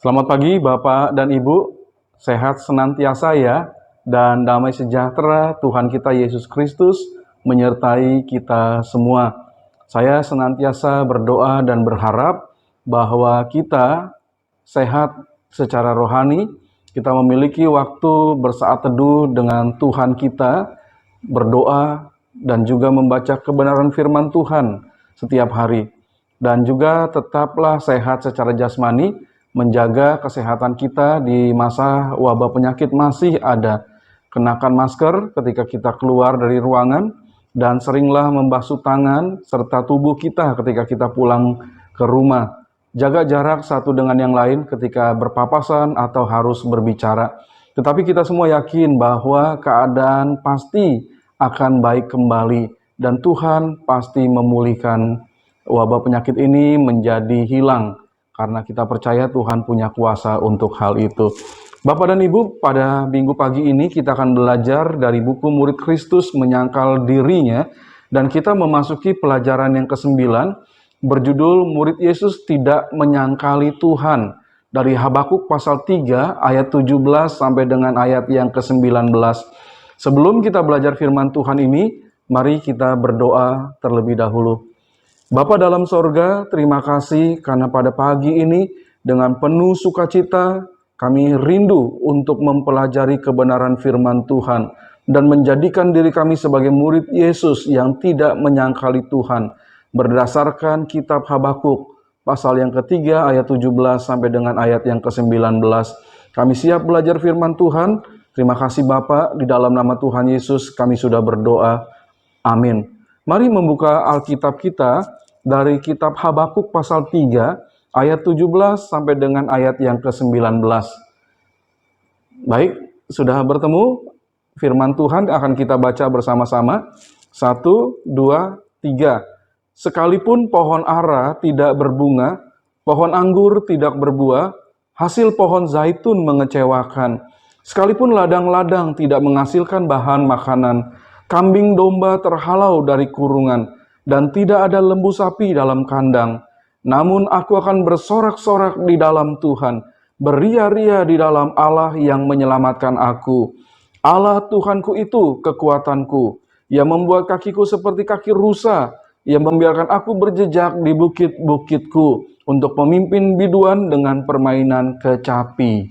Selamat pagi Bapak dan Ibu, sehat senantiasa ya, dan damai sejahtera Tuhan kita Yesus Kristus menyertai kita semua. Saya senantiasa berdoa dan berharap bahwa kita sehat secara rohani, kita memiliki waktu bersaat teduh dengan Tuhan kita, berdoa, dan juga membaca kebenaran firman Tuhan setiap hari. Dan juga tetaplah sehat secara jasmani, menjaga kesehatan kita di masa wabah penyakit masih ada. Kenakan masker ketika kita keluar dari ruangan, dan seringlah membasuh tangan serta tubuh kita ketika kita pulang ke rumah. Jaga jarak satu dengan yang lain ketika berpapasan atau harus berbicara. Tetapi kita semua yakin bahwa keadaan pasti akan baik kembali, dan Tuhan pasti memulihkan wabah penyakit ini menjadi hilang, karena kita percaya Tuhan punya kuasa untuk hal itu. Bapak dan Ibu, pada minggu pagi ini kita akan belajar dari buku Murid Kristus Menyangkal Dirinya, dan kita memasuki pelajaran yang ke-9 berjudul Murid Yesus Tidak Menyangkali Tuhan, dari Habakuk pasal 3 ayat 17 sampai dengan ayat yang ke-19. Sebelum kita belajar firman Tuhan ini, mari kita berdoa terlebih dahulu. Bapa dalam sorga, terima kasih karena pada pagi ini dengan penuh sukacita kami rindu untuk mempelajari kebenaran firman Tuhan dan menjadikan diri kami sebagai murid Yesus yang tidak menyangkali Tuhan berdasarkan kitab Habakuk pasal yang ketiga ayat 17 sampai dengan ayat yang ke-19. Kami siap belajar firman Tuhan. Terima kasih Bapa, di dalam nama Tuhan Yesus kami sudah berdoa. Amin. Mari membuka Alkitab kita dari kitab Habakuk pasal 3 ayat 17 sampai dengan ayat yang ke-19. Baik, sudah bertemu? Firman Tuhan akan kita baca bersama-sama. 1, 2, 3. Sekalipun pohon ara tidak berbunga, pohon anggur tidak berbuah, hasil pohon zaitun mengecewakan. Sekalipun ladang-ladang tidak menghasilkan bahan makanan, kambing domba terhalau dari kurungan, dan tidak ada lembu sapi dalam kandang. Namun aku akan bersorak-sorak di dalam Tuhan, beria-ria di dalam Allah yang menyelamatkan aku. Allah Tuhanku itu kekuatanku, yang membuat kakiku seperti kaki rusa, yang membiarkan aku berjejak di bukit-bukitku, untuk memimpin biduan dengan permainan kecapi.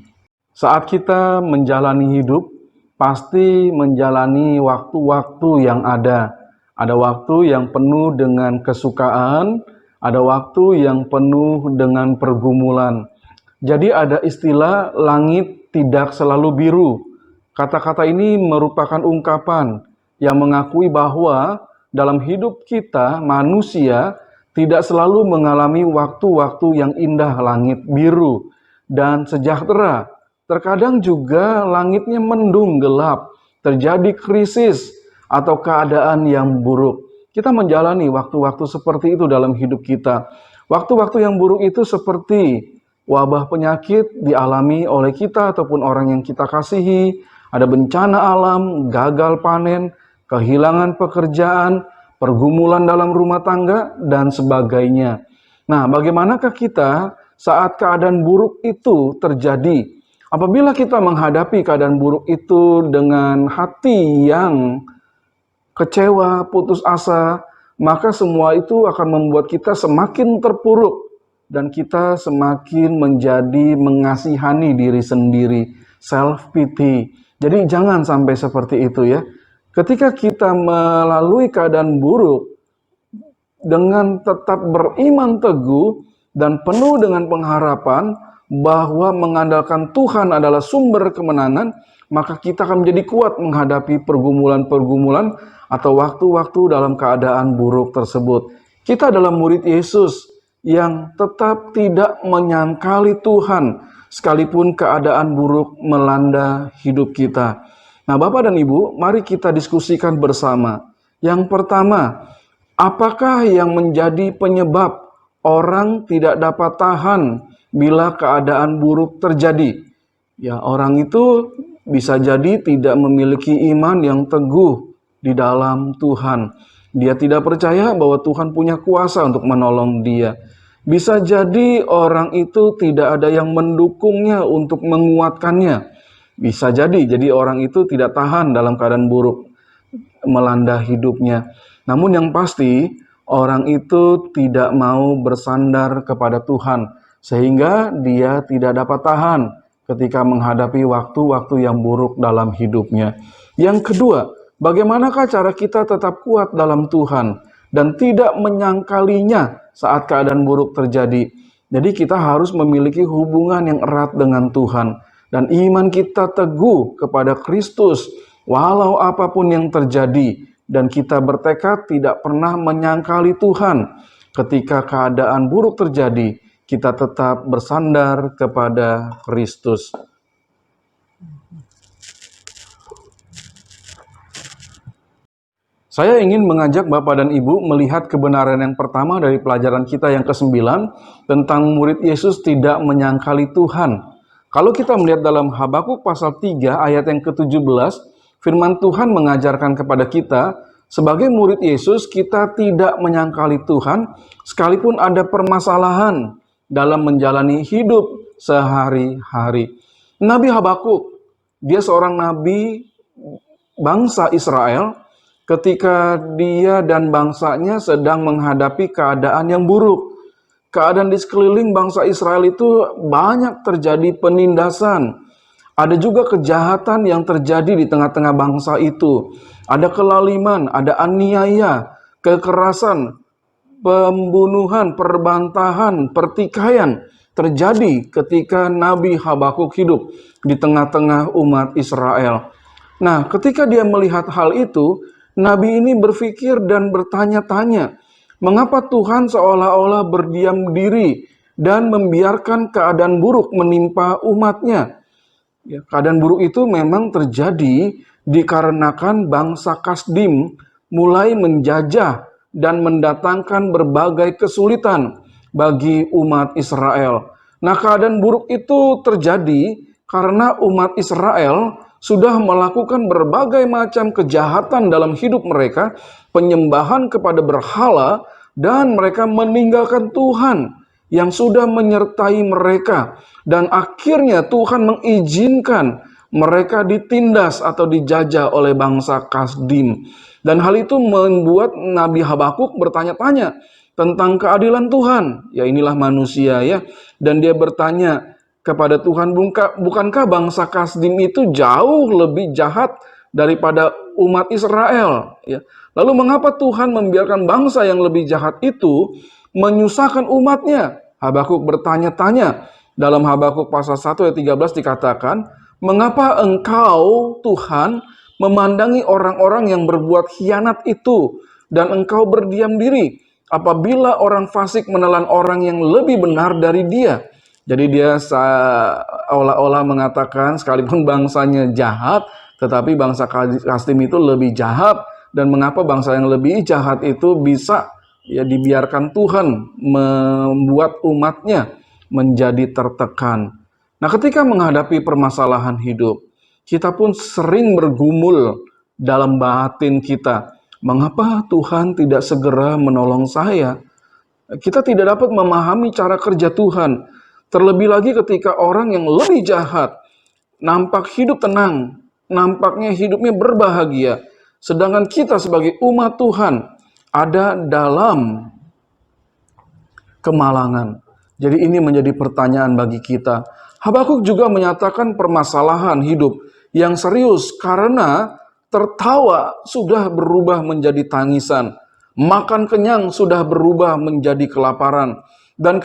Saat kita menjalani hidup, pasti menjalani waktu-waktu yang ada. Ada waktu yang penuh dengan kesukaan, ada waktu yang penuh dengan pergumulan. Jadi ada istilah langit tidak selalu biru. Kata-kata ini merupakan ungkapan yang mengakui bahwa dalam hidup kita manusia tidak selalu mengalami waktu-waktu yang indah langit biru dan sejahtera. Terkadang juga langitnya mendung gelap, terjadi krisis atau keadaan yang buruk. Kita menjalani waktu-waktu seperti itu dalam hidup kita. Waktu-waktu yang buruk itu seperti wabah penyakit dialami oleh kita ataupun orang yang kita kasihi, ada bencana alam, gagal panen, kehilangan pekerjaan, pergumulan dalam rumah tangga, dan sebagainya. Nah, bagaimanakah kita saat keadaan buruk itu terjadi? Apabila kita menghadapi keadaan buruk itu dengan hati yang kecewa, putus asa, maka semua itu akan membuat kita semakin terpuruk dan kita semakin menjadi mengasihani diri sendiri, self pity. Jadi jangan sampai seperti itu ya. Ketika kita melalui keadaan buruk dengan tetap beriman teguh dan penuh dengan pengharapan, bahwa mengandalkan Tuhan adalah sumber kemenangan, maka kita akan menjadi kuat menghadapi pergumulan-pergumulan atau waktu-waktu dalam keadaan buruk tersebut. Kita adalah murid Yesus yang tetap tidak menyangkali Tuhan, sekalipun keadaan buruk melanda hidup kita. Nah, Bapak dan Ibu, mari kita diskusikan bersama. Yang pertama, apakah yang menjadi penyebab orang tidak dapat tahan bila keadaan buruk terjadi? Ya, orang itu bisa jadi tidak memiliki iman yang teguh di dalam Tuhan. Dia tidak percaya bahwa Tuhan punya kuasa untuk menolong dia. Bisa jadi orang itu tidak ada yang mendukungnya untuk menguatkannya. Bisa jadi orang itu tidak tahan dalam keadaan buruk melanda hidupnya. Namun yang pasti, orang itu tidak mau bersandar kepada Tuhan, sehingga dia tidak dapat tahan ketika menghadapi waktu-waktu yang buruk dalam hidupnya. Yang kedua, bagaimanakah cara kita tetap kuat dalam Tuhan dan tidak menyangkalinya saat keadaan buruk terjadi? Jadi kita harus memiliki hubungan yang erat dengan Tuhan dan iman kita teguh kepada Kristus walau apapun yang terjadi, dan kita bertekad tidak pernah menyangkali Tuhan. Ketika keadaan buruk terjadi, kita tetap bersandar kepada Kristus. Saya ingin mengajak Bapak dan Ibu melihat kebenaran yang pertama dari pelajaran kita yang ke-9 tentang murid Yesus tidak menyangkali Tuhan. Kalau kita melihat dalam Habakuk pasal 3 ayat yang ke-17, firman Tuhan mengajarkan kepada kita, sebagai murid Yesus kita tidak menyangkali Tuhan sekalipun ada permasalahan dalam menjalani hidup sehari-hari. Nabi Habakuk, dia seorang nabi bangsa Israel, ketika dia dan bangsanya sedang menghadapi keadaan yang buruk. Keadaan di sekeliling bangsa Israel itu banyak terjadi penindasan. Ada juga kejahatan yang terjadi di tengah-tengah bangsa itu. Ada kelaliman, ada aniaya, kekerasan, pembunuhan, perbantahan, pertikaian terjadi ketika Nabi Habakuk hidup di tengah-tengah umat Israel. Nah, ketika dia melihat hal itu, Nabi ini berpikir dan bertanya-tanya, mengapa Tuhan seolah-olah berdiam diri dan membiarkan keadaan buruk menimpa umatnya? Ya, keadaan buruk itu memang terjadi dikarenakan bangsa Kasdim mulai menjajah dan mendatangkan berbagai kesulitan bagi umat Israel. Nah, keadaan buruk itu terjadi karena umat Israel sudah melakukan berbagai macam kejahatan dalam hidup mereka, penyembahan kepada berhala, dan mereka meninggalkan Tuhan yang sudah menyertai mereka. Dan akhirnya Tuhan mengizinkan mereka ditindas atau dijajah oleh bangsa Kasdim. Dan hal itu membuat Nabi Habakuk bertanya-tanya tentang keadilan Tuhan. Ya, inilah manusia ya. Dan dia bertanya kepada Tuhan, bukankah bangsa Kasdim itu jauh lebih jahat daripada umat Israel? Ya. Lalu mengapa Tuhan membiarkan bangsa yang lebih jahat itu menyusahkan umatnya? Habakuk bertanya-tanya. Dalam Habakuk pasal 1 ayat 13 dikatakan, mengapa engkau Tuhan memandangi orang-orang yang berbuat khianat itu, dan engkau berdiam diri apabila orang fasik menelan orang yang lebih benar dari dia? Jadi dia seolah-olah mengatakan sekalipun bangsanya jahat, tetapi bangsa Kasdim itu lebih jahat. Dan mengapa bangsa yang lebih jahat itu bisa ya dibiarkan Tuhan membuat umatnya menjadi tertekan. Nah, ketika menghadapi permasalahan hidup, kita pun sering bergumul dalam batin kita. Mengapa Tuhan tidak segera menolong saya? Kita tidak dapat memahami cara kerja Tuhan. Terlebih lagi ketika orang yang lebih jahat nampak hidup tenang, nampaknya hidupnya berbahagia. Sedangkan kita sebagai umat Tuhan ada dalam kemalangan. Jadi ini menjadi pertanyaan bagi kita. Habakuk juga menyatakan permasalahan hidup yang serius karena tertawa sudah berubah menjadi tangisan. Makan kenyang sudah berubah menjadi kelaparan. dan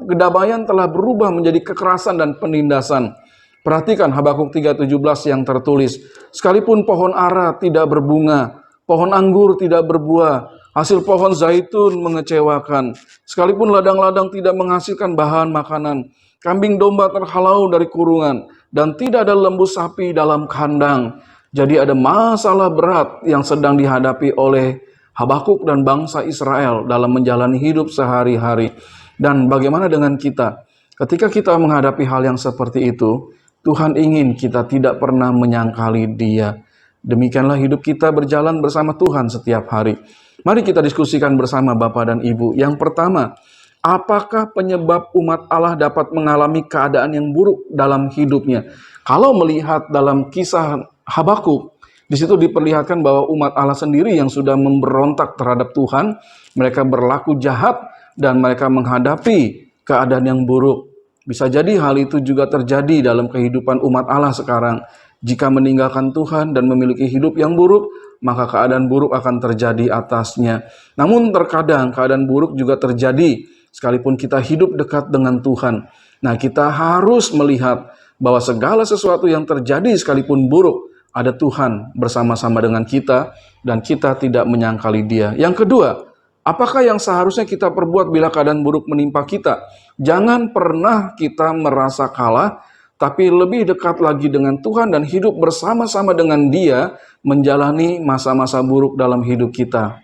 kedamaian telah berubah menjadi kekerasan dan penindasan. Perhatikan Habakuk 3:17 yang tertulis, sekalipun pohon ara tidak berbunga, pohon anggur tidak berbuah, hasil pohon zaitun mengecewakan, sekalipun ladang-ladang tidak menghasilkan bahan makanan, kambing domba terhalau dari kurungan, dan tidak ada lembu sapi dalam kandang. Jadi ada masalah berat yang sedang dihadapi oleh Habakuk dan bangsa Israel dalam menjalani hidup sehari-hari. Dan bagaimana dengan kita? Ketika kita menghadapi hal yang seperti itu, Tuhan ingin kita tidak pernah menyangkali Dia. Demikianlah hidup kita berjalan bersama Tuhan setiap hari. Mari kita diskusikan bersama Bapak dan Ibu. Yang pertama, apakah penyebab umat Allah dapat mengalami keadaan yang buruk dalam hidupnya? Kalau melihat dalam kisah Habakuk, di situ diperlihatkan bahwa umat Allah sendiri yang sudah memberontak terhadap Tuhan, mereka berlaku jahat dan mereka menghadapi keadaan yang buruk. Bisa jadi hal itu juga terjadi dalam kehidupan umat Allah sekarang. Jika meninggalkan Tuhan dan memiliki hidup yang buruk, maka keadaan buruk akan terjadi atasnya. Namun terkadang keadaan buruk juga terjadi sekalipun kita hidup dekat dengan Tuhan. Nah, kita harus melihat bahwa segala sesuatu yang terjadi sekalipun buruk, ada Tuhan bersama-sama dengan kita dan kita tidak menyangkali Dia. Yang kedua, apakah yang seharusnya kita perbuat bila keadaan buruk menimpa kita? Jangan pernah kita merasa kalah, tapi lebih dekat lagi dengan Tuhan dan hidup bersama-sama dengan Dia menjalani masa-masa buruk dalam hidup kita.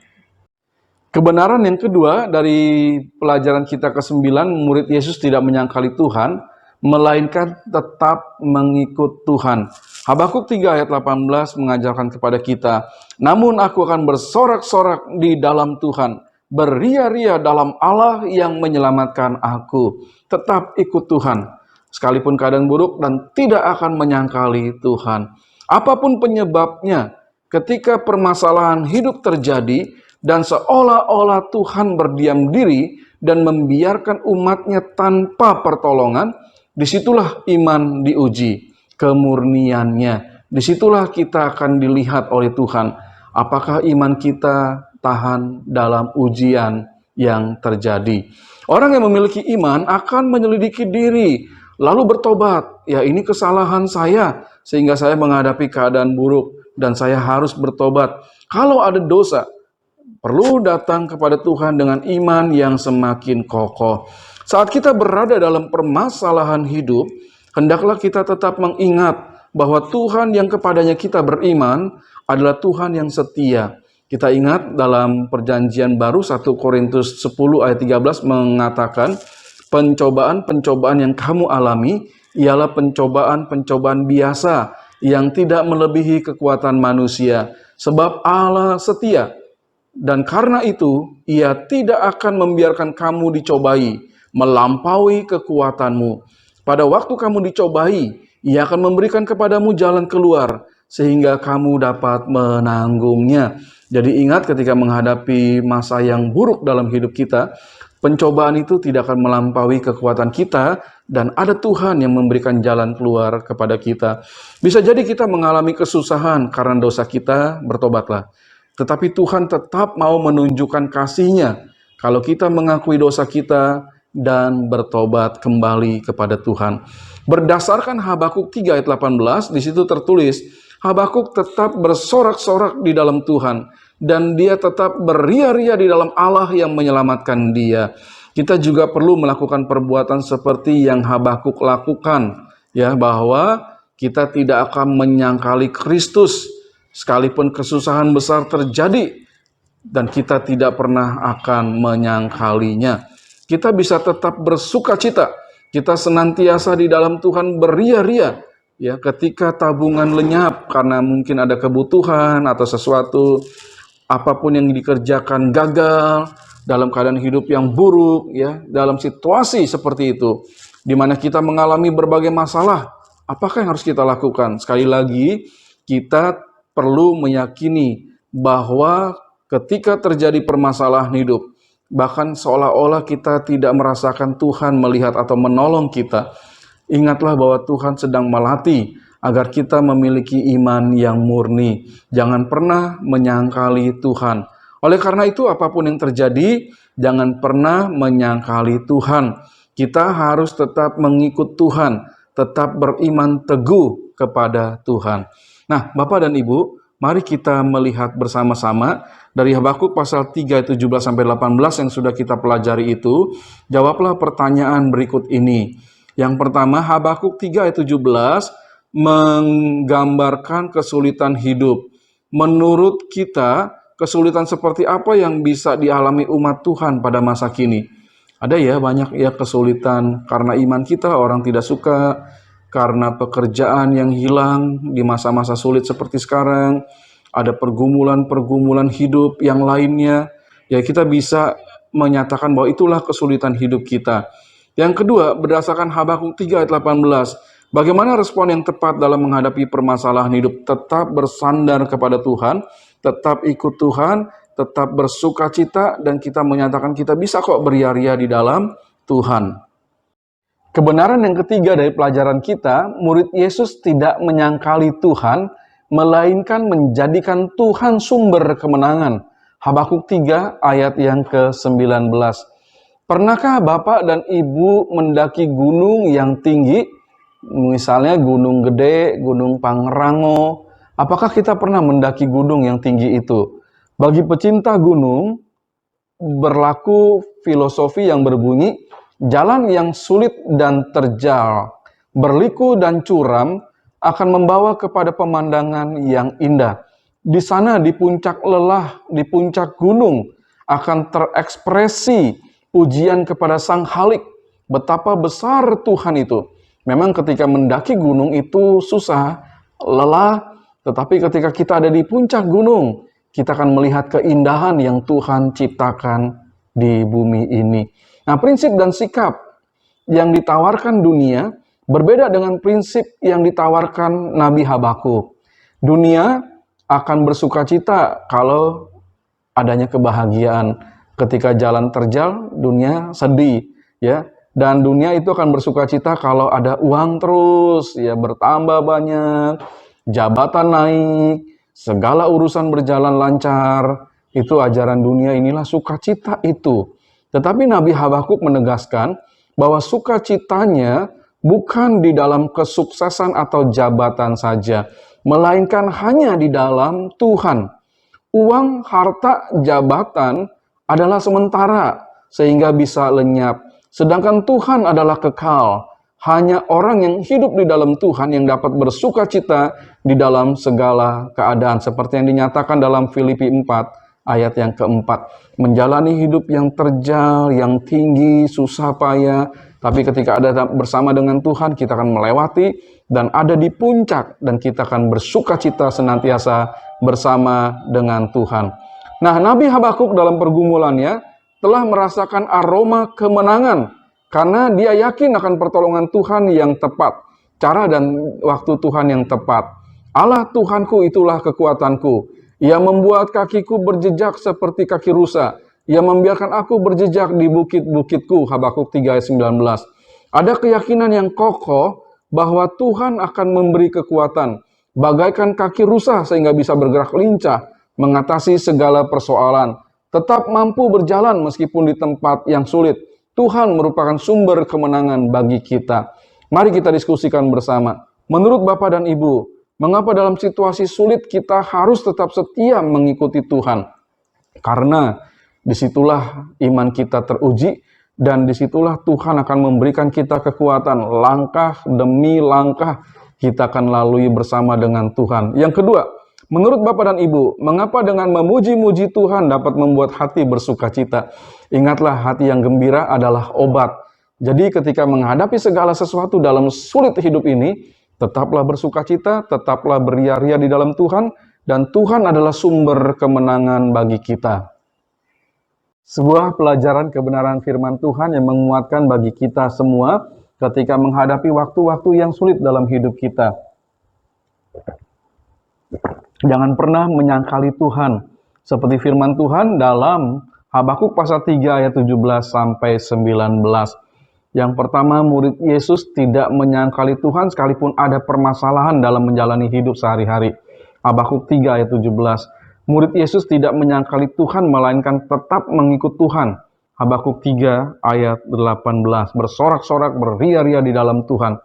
Kebenaran yang kedua dari pelajaran kita ke-9, murid Yesus tidak menyangkali Tuhan, melainkan tetap mengikut Tuhan. Habakuk 3 ayat 18 mengajarkan kepada kita, namun aku akan bersorak-sorak di dalam Tuhan, beria-ria dalam Allah yang menyelamatkan aku. Tetap ikut Tuhan, sekalipun keadaan buruk, dan tidak akan menyangkali Tuhan. Apapun penyebabnya, ketika permasalahan hidup terjadi, dan seolah-olah Tuhan berdiam diri, dan membiarkan umatnya tanpa pertolongan, disitulah iman diuji, kemurniannya. Disitulah kita akan dilihat oleh Tuhan, apakah iman kita tahan dalam ujian yang terjadi. Orang yang memiliki iman akan menyelidiki diri, lalu bertobat. Ya, ini kesalahan saya, sehingga saya menghadapi keadaan buruk, dan saya harus bertobat. Kalau ada dosa, perlu datang kepada Tuhan dengan iman yang semakin kokoh. Saat kita berada dalam permasalahan hidup, hendaklah kita tetap mengingat bahwa Tuhan yang kepadanya kita beriman adalah Tuhan yang setia. Kita ingat dalam perjanjian baru 1 Korintus 10 ayat 13 mengatakan, pencobaan-pencobaan yang kamu alami ialah pencobaan-pencobaan biasa yang tidak melebihi kekuatan manusia. Sebab Allah setia, dan karena itu Ia tidak akan membiarkan kamu dicobai melampaui kekuatanmu. Pada waktu kamu dicobai, Ia akan memberikan kepadamu jalan keluar, sehingga kamu dapat menanggungnya. Jadi ingat, ketika menghadapi masa yang buruk dalam hidup kita, pencobaan itu tidak akan melampaui kekuatan kita, dan ada Tuhan yang memberikan jalan keluar kepada kita. Bisa jadi kita mengalami kesusahan karena dosa kita, bertobatlah. Tetapi Tuhan tetap mau menunjukkan kasih-Nya kalau kita mengakui dosa kita dan bertobat kembali kepada Tuhan. Berdasarkan Habakuk 3 ayat 18, di situ tertulis, Habakuk tetap bersorak-sorak di dalam Tuhan, dan dia tetap beria-ria di dalam Allah yang menyelamatkan dia. Kita juga perlu melakukan perbuatan seperti yang Habakuk lakukan, ya, bahwa kita tidak akan menyangkali Kristus sekalipun kesusahan besar terjadi, dan kita tidak pernah akan menyangkalinya. Kita bisa tetap bersukacita. Kita senantiasa di dalam Tuhan beria-ria, ya, ketika tabungan lenyap karena mungkin ada kebutuhan atau sesuatu, apapun yang dikerjakan gagal, dalam keadaan hidup yang buruk, ya, dalam situasi seperti itu, di mana kita mengalami berbagai masalah, apakah yang harus kita lakukan? Sekali lagi, kita perlu meyakini bahwa ketika terjadi permasalahan hidup, bahkan seolah-olah kita tidak merasakan Tuhan melihat atau menolong kita, ingatlah bahwa Tuhan sedang melatih agar kita memiliki iman yang murni. Jangan pernah menyangkali Tuhan. Oleh karena itu, apapun yang terjadi, Jangan pernah menyangkali Tuhan. Kita harus tetap mengikut Tuhan, tetap beriman teguh kepada Tuhan. Nah, Bapak dan Ibu, mari kita melihat bersama-sama dari Habakuk pasal 3 ayat 17-18 yang sudah kita pelajari itu. Jawablah pertanyaan berikut ini. Yang pertama, Habakuk 3 ayat 17 menggambarkan kesulitan hidup. Menurut kita, kesulitan seperti apa yang bisa dialami umat Tuhan pada masa kini? Ada ya banyak ya kesulitan karena iman kita, orang tidak suka, karena pekerjaan yang hilang di masa-masa sulit seperti sekarang, ada pergumulan-pergumulan hidup yang lainnya. Ya kita bisa menyatakan bahwa itulah kesulitan hidup kita. Yang kedua, berdasarkan Habakuk 3 ayat 18, bagaimana respon yang tepat dalam menghadapi permasalahan hidup? Tetap bersandar kepada Tuhan, tetap ikut Tuhan, tetap bersuka cita, dan kita menyatakan kita bisa kok beria-ria di dalam Tuhan. Kebenaran yang ketiga dari pelajaran kita, murid Yesus tidak menyangkali Tuhan, melainkan menjadikan Tuhan sumber kemenangan. Habakuk 3 ayat yang ke-19. Pernahkah Bapak dan Ibu mendaki gunung yang tinggi? Misalnya Gunung Gede, Gunung Pangrango. Apakah kita pernah mendaki gunung yang tinggi itu? Bagi pecinta gunung, berlaku filosofi yang berbunyi, jalan yang sulit dan terjal, berliku dan curam, akan membawa kepada pemandangan yang indah. Di sana, di puncak lelah, di puncak gunung, akan terekspresi pujian kepada Sang Khalik. Betapa besar Tuhan itu. Memang ketika mendaki gunung itu susah, lelah, tetapi ketika kita ada di puncak gunung, kita akan melihat keindahan yang Tuhan ciptakan di bumi ini. Nah, prinsip dan sikap yang ditawarkan dunia berbeda dengan prinsip yang ditawarkan Nabi Habakuk. Dunia akan bersuka cita kalau adanya kebahagiaan. Ketika jalan terjal, dunia sedih, ya. Dan dunia itu akan bersuka cita kalau ada uang terus, ya, bertambah banyak, jabatan naik, segala urusan berjalan lancar. Itu ajaran dunia, inilah sukacita itu. Tetapi Nabi Habakuk menegaskan bahwa sukacitanya bukan di dalam kesuksesan atau jabatan saja, melainkan hanya di dalam Tuhan. Uang, harta, jabatan adalah sementara sehingga bisa lenyap. Sedangkan Tuhan adalah kekal. Hanya orang yang hidup di dalam Tuhan yang dapat bersuka cita di dalam segala keadaan. Seperti yang dinyatakan dalam Filipi 4 ayat yang keempat. Menjalani hidup yang terjal, yang tinggi, susah payah. Tapi ketika ada bersama dengan Tuhan, kita akan melewati dan ada di puncak. Dan kita akan bersuka cita senantiasa bersama dengan Tuhan. Nah, Nabi Habakuk dalam pergumulannya telah merasakan aroma kemenangan. Karena dia yakin akan pertolongan Tuhan yang tepat. Cara dan waktu Tuhan yang tepat. Allah Tuhanku itulah kekuatanku. Ia membuat kakiku berjejak seperti kaki rusa. Ia membiarkan aku berjejak di bukit-bukitku. Habakuk 3 ayat 19. Ada keyakinan yang kokoh bahwa Tuhan akan memberi kekuatan. Bagaikan kaki rusa sehingga bisa bergerak lincah. Mengatasi segala persoalan. Tetap mampu berjalan meskipun di tempat yang sulit. Tuhan merupakan sumber kemenangan bagi kita. Mari kita diskusikan bersama. Menurut Bapak dan Ibu, mengapa dalam situasi sulit kita harus tetap setia mengikuti Tuhan? Karena disitulah iman kita teruji dan disitulah Tuhan akan memberikan kita kekuatan. Langkah demi langkah kita akan lalui bersama dengan Tuhan. Yang kedua, menurut Bapak dan Ibu, mengapa dengan memuji-muji Tuhan dapat membuat hati bersuka cita? Ingatlah, hati yang gembira adalah obat. Jadi ketika menghadapi segala sesuatu dalam sulit hidup ini, tetaplah bersuka cita, tetaplah beria-ria di dalam Tuhan, dan Tuhan adalah sumber kemenangan bagi kita. Sebuah pelajaran kebenaran firman Tuhan yang menguatkan bagi kita semua ketika menghadapi waktu-waktu yang sulit dalam hidup kita. Jangan pernah menyangkali Tuhan. Seperti firman Tuhan dalam Habakuk pasal 3 ayat 17-19. Yang pertama, murid Yesus tidak menyangkali Tuhan sekalipun ada permasalahan dalam menjalani hidup sehari-hari. Habakuk 3 ayat 17. Murid Yesus tidak menyangkali Tuhan melainkan tetap mengikut Tuhan. Habakuk 3 ayat 18. Bersorak-sorak, beria-ria di dalam Tuhan.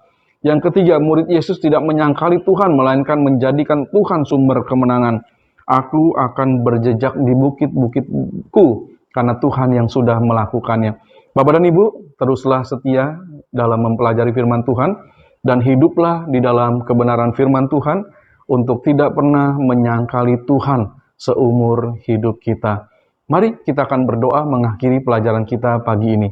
Yang ketiga, murid Yesus tidak menyangkali Tuhan, melainkan menjadikan Tuhan sumber kemenangan. Aku akan berjejak di bukit-bukitku, karena Tuhan yang sudah melakukannya. Bapak dan Ibu, teruslah setia dalam mempelajari firman Tuhan, dan hiduplah di dalam kebenaran firman Tuhan, untuk tidak pernah menyangkali Tuhan seumur hidup kita. Mari kita akan berdoa mengakhiri pelajaran kita pagi ini.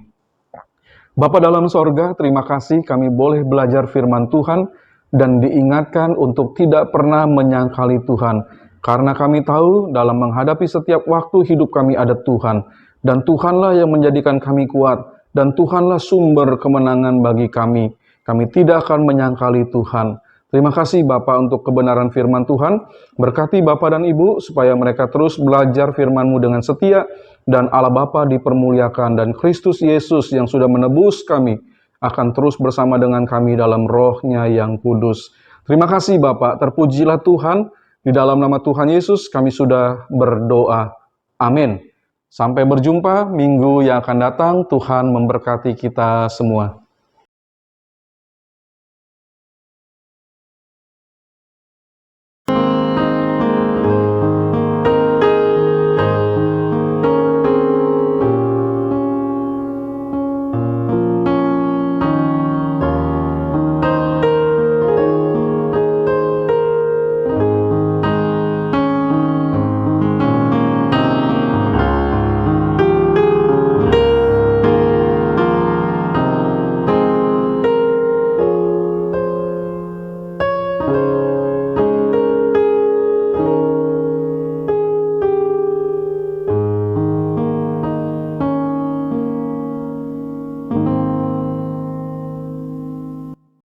Bapa dalam sorga, terima kasih kami boleh belajar firman Tuhan dan diingatkan untuk tidak pernah menyangkali Tuhan. Karena kami tahu dalam menghadapi setiap waktu hidup kami ada Tuhan. Dan Tuhanlah yang menjadikan kami kuat. Dan Tuhanlah sumber kemenangan bagi kami. Kami tidak akan menyangkali Tuhan. Terima kasih Bapak untuk kebenaran firman Tuhan. Berkati Bapak dan Ibu supaya mereka terus belajar firman-Mu dengan setia. Dan Allah Bapa dipermuliakan, dan Kristus Yesus yang sudah menebus kami akan terus bersama dengan kami dalam Roh-Nya yang kudus. Terima kasih Bapak, terpujilah Tuhan. Di dalam nama Tuhan Yesus kami sudah berdoa. Amin. Sampai berjumpa minggu yang akan datang. Tuhan memberkati kita semua.